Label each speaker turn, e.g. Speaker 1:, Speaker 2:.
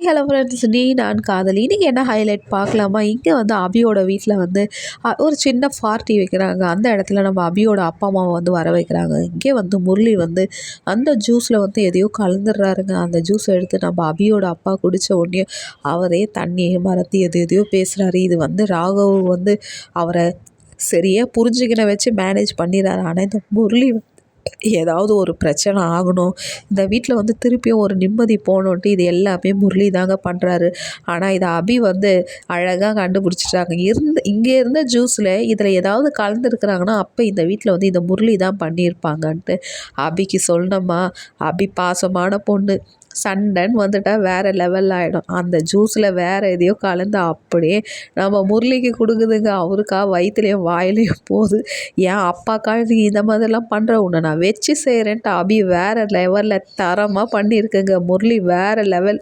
Speaker 1: Hello friends, நீ நான் காதலி இன்னைக்கு என்ன ஹைலைட் பார்க்கலாமா? இங்கே வந்து அபியோட வீட்டில் வந்து ஒரு சின்ன பார்ட்டி வைக்கிறாங்க. அந்த இடத்துல நம்ம அபியோட அப்பா அம்மாவை வந்து வர வைக்கிறாங்க. இங்கே வந்து முரளி வந்து அந்த ஜூஸில் வந்து எதையோ கலந்துடுறாருங்க. அந்த ஜூஸை எடுத்து நம்ம அபியோட அப்பா குடித்த உடனே அவரே தண்ணியை மறந்து எதையோ பேசுகிறாரு. இது வந்து ராகவ் வந்து அவரை சரியாக புரிஞ்சுக்கின வச்சு மேனேஜ் பண்ணிடுறாரு. ஆனால் இந்த முரளி ஏதாவது ஒரு பிரச்சனை ஆகணும், இந்த வீட்டில் வந்து திருப்பியும் ஒரு நிம்மதி போகணுன்ட்டு இது எல்லாமே முரளி தாங்க பண்ணுறாரு. ஆனால் இதை அபி வந்து அழகாக கண்டுபிடிச்சிட்டாங்க. இங்கே இருந்த ஜூஸில் இதில் ஏதாவது கலந்துருக்குறாங்கன்னா அப்போ இந்த வீட்டில் வந்து இந்த முரளி தான் பண்ணியிருப்பாங்கன்ட்டு அபிக்கு சொன்னோமா. அபி பாசமான பொண்ணு, சண்டைன்னு வந்துட்டா வேறு லெவலில் ஆகிடும். அந்த ஜூஸில் வேறு எதையோ கலந்து அப்படியே நம்ம முரளிக்கு கொடுக்குதுங்க. அவருக்கா வயிற்றுலையும் வாயிலையும் போகுது. ஏன் அப்பாக்கா நீ இந்த மாதிரிலாம் பண்ணுற, உன்னை நான் வச்சு செய்கிறேன்ட்டு அபி வேறு லெவலில் தரமாக பண்ணியிருக்குங்க. முரளி வேறு லெவல்.